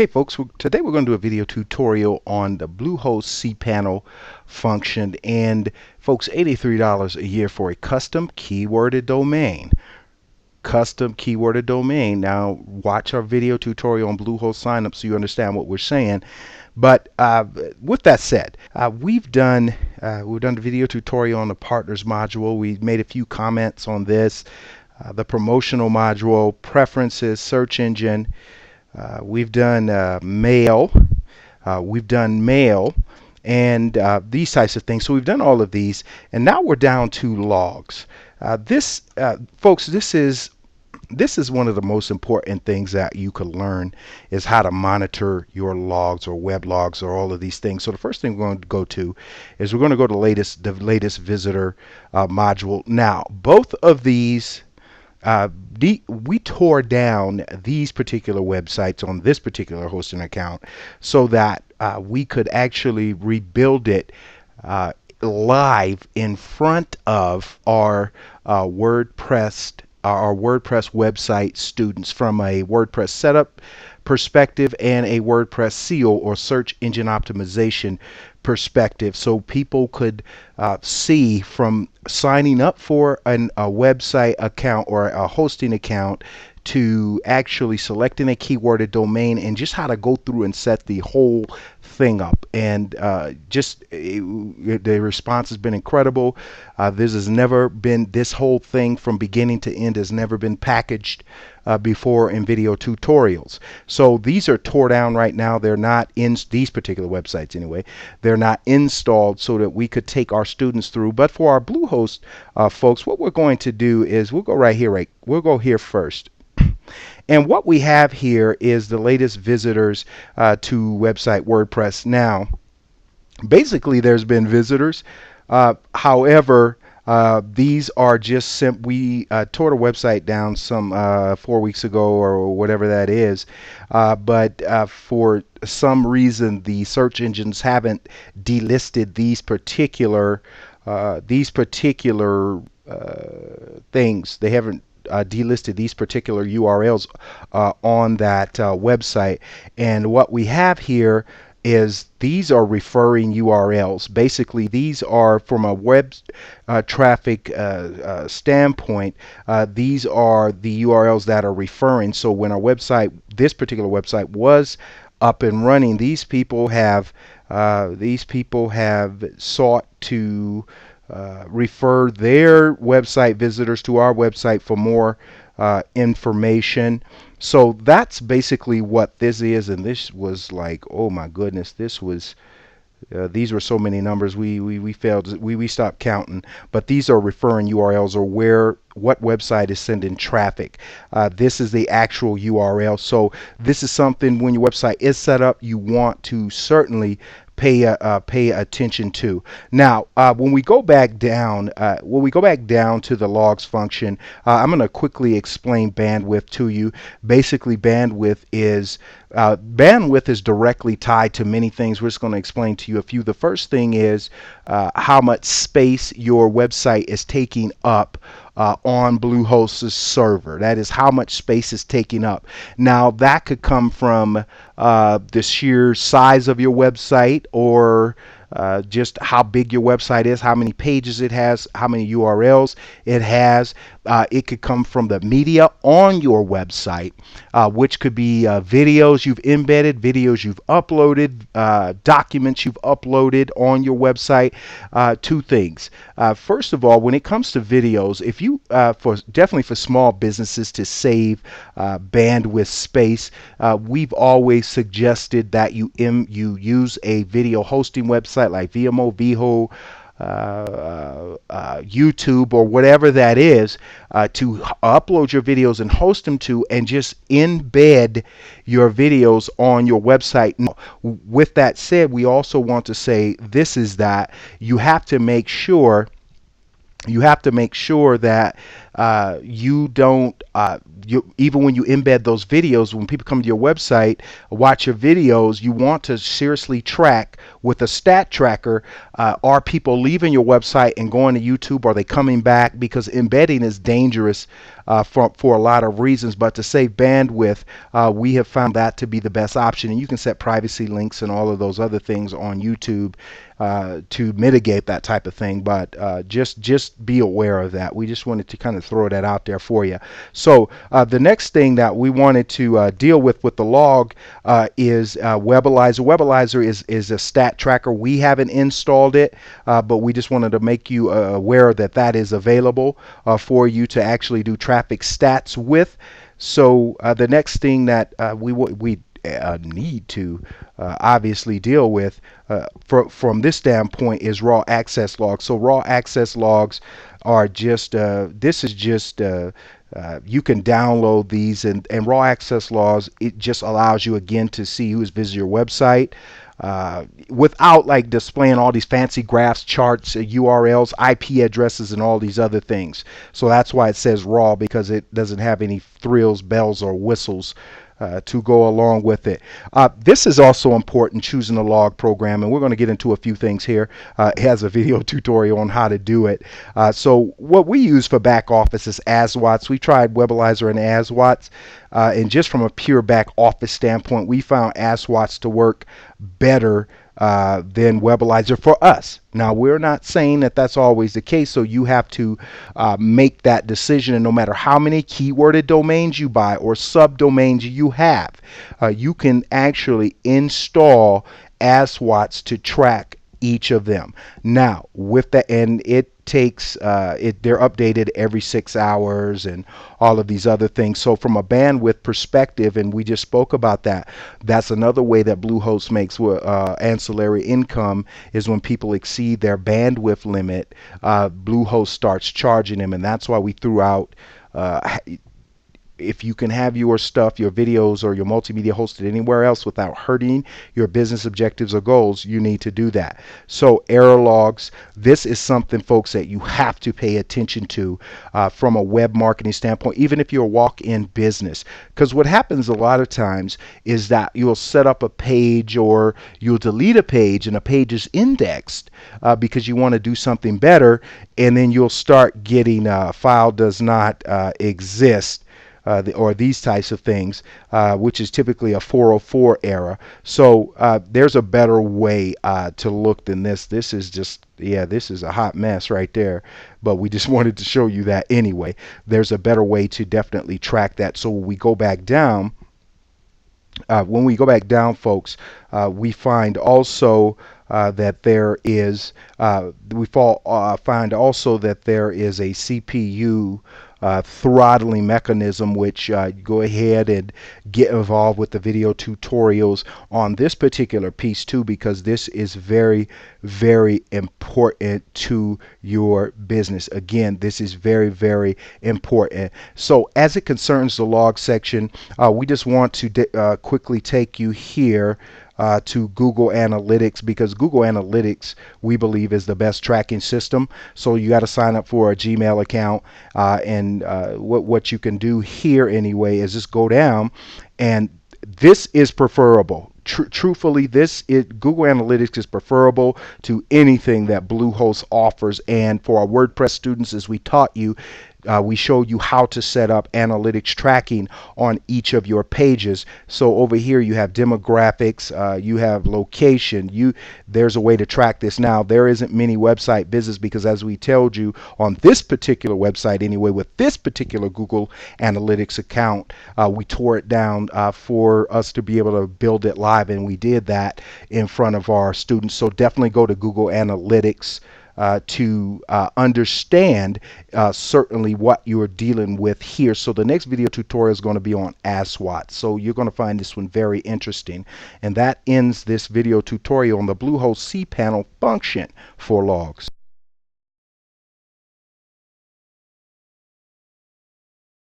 Okay, folks, today we're going to do a video tutorial on the Bluehost cPanel function. And folks, $83 a year for a custom keyworded domain. Custom keyworded domain. Now, watch our video tutorial on Bluehost signup so you understand what we're saying. But with that said, we've done the video tutorial on the partners module. We made a few comments on this, the promotional module, preferences, search engine. We've done mail, and these types of things. So we've done all of these, and now we're down to logs. Folks, this is one of the most important things that you could learn, is how to monitor your logs or web logs or all of these things. So the first thing we're going to go to is we're going to go to the latest visitor module. Now, both of these. We tore down these particular websites on this particular hosting account so that we could actually rebuild it live in front of our WordPress website students, from a WordPress setup perspective and a WordPress SEO or search engine optimization perspective, so people could see from signing up for a website account or a hosting account to actually selecting a keyworded domain, and just how to go through and set the whole thing up. And the response has been incredible. This whole thing from beginning to end has never been packaged before in video tutorials. So these are tore down right now. They're not in these particular websites anyway. They're not installed so that we could take our students through. But for our Bluehost folks, what we're going to do is we'll go right here. We'll go here first. And what we have here is the latest visitors to website WordPress. Now, basically, there's been visitors. However, these are just we tore the website down some 4 weeks ago or whatever that is, but for some reason the search engines haven't delisted these particular things. They haven't delisted these particular URLs on that website. And what we have here is these are referring URLs. Basically, these are from a web traffic standpoint. These are the URLs that are referring. So when our website, this particular website, was up and running, these people have sought to refer their website visitors to our website for more information. So that's basically what this is. And this was like, oh my goodness, this was these were so many numbers. We failed. We stopped counting. But these are referring URLs, or what website is sending traffic. This is the actual URL. So this is something, when your website is set up, you want to certainly pay attention to. Now, when we go back down to the logs function, I'm going to quickly explain bandwidth to you. Basically, bandwidth is directly tied to many things. We're just going to explain to you a few. The first thing is how much space your website is taking up on Bluehost's server. That is how much space is taking up. Now, that could come from the sheer size of your website, or just how big your website is, how many pages it has, how many URLs it has. It could come from the media on your website, which could be videos you've embedded, videos you've uploaded, documents you've uploaded on your website. Two things. First of all, when it comes to videos, if you definitely for small businesses to save bandwidth space, we've always suggested that you use a video hosting website like Vimeo, Veho, YouTube, or whatever that is, to upload your videos and host them to, and just embed your videos on your website. Now, with that said, we also want to say that you have to make sure that you don't even when you embed those videos, when people come to your website, watch your videos, you want to seriously track with a stat tracker. Are people leaving your website and going to YouTube? Are they coming back? Because embedding is dangerous for a lot of reasons, but to save bandwidth, we have found that to be the best option. And you can set privacy links and all of those other things on YouTube to mitigate that type of thing. But just be aware of that. We just wanted to kind of throw that out there for you. So the next thing that we wanted to deal with the log is Webalizer. Webalizer is a stat tracker. We haven't installed it, but we just wanted to make you aware that that is available for you to actually do traffic stats with. So the next thing that we need to obviously deal with from this standpoint is raw access logs. So raw access logs are just this is just you can download these, and raw access logs, it just allows you again to see who's visited your website without like displaying all these fancy graphs, charts, URLs, IP addresses, and all these other things. So that's why it says raw, because it doesn't have any thrills, bells, or whistles to go along with it. This is also important, choosing a log program, and we're going to get into a few things here. It has a video tutorial on how to do it. So what we use for back office is Aswats. We tried Webalizer and Aswats, and just from a pure back office standpoint, we found Aswats to work better than Webalizer for us. Now, we're not saying that that's always the case, so you have to make that decision. And no matter how many keyworded domains you buy or subdomains you have, you can actually install Aswats to track each of them. Now, with that, and it takes they're updated every 6 hours and all of these other things. So from a bandwidth perspective, and we just spoke about that, that's another way that Bluehost makes ancillary income, is when people exceed their bandwidth limit, Bluehost starts charging them. And that's why we threw out if you can have your stuff, your videos or your multimedia hosted anywhere else without hurting your business objectives or goals, you need to do that. So error logs, this is something, folks, that you have to pay attention to from a web marketing standpoint, even if you're a walk-in business. Because what happens a lot of times is that you'll set up a page or you'll delete a page, and a page is indexed because you want to do something better, and then you'll start getting file does not exist. Or these types of things, which is typically a 404 error. So there's a better way to look than this. This is just, yeah, this is a hot mess right there. But we just wanted to show you that anyway. There's a better way to definitely track that. So when we go back down, folks, we find also that there is find also that there is a CPU throttling mechanism, which go ahead and get involved with the video tutorials on this particular piece too, because this is very, very important to your business. Again, this is very, very important. So as it concerns the log section, we just want to quickly take you here to Google Analytics, because Google Analytics, we believe, is the best tracking system. So you got to sign up for a Gmail account, and what you can do here anyway is just go down, and this is preferable. Truthfully, Google Analytics is preferable to anything that Bluehost offers. And for our WordPress students, as we taught you, we showed you how to set up analytics tracking on each of your pages. So over here you have demographics, you have location, there's a way to track this. Now, there isn't many website business, because as we told you on this particular website anyway, with this particular Google Analytics account, we tore it down for us to be able to build it live, and we did that in front of our students. So definitely go to Google Analytics to understand certainly what you're dealing with here. So the next video tutorial is going to be on Aswats. So you're going to find this one very interesting. And that ends this video tutorial on the Bluehost cPanel function for logs.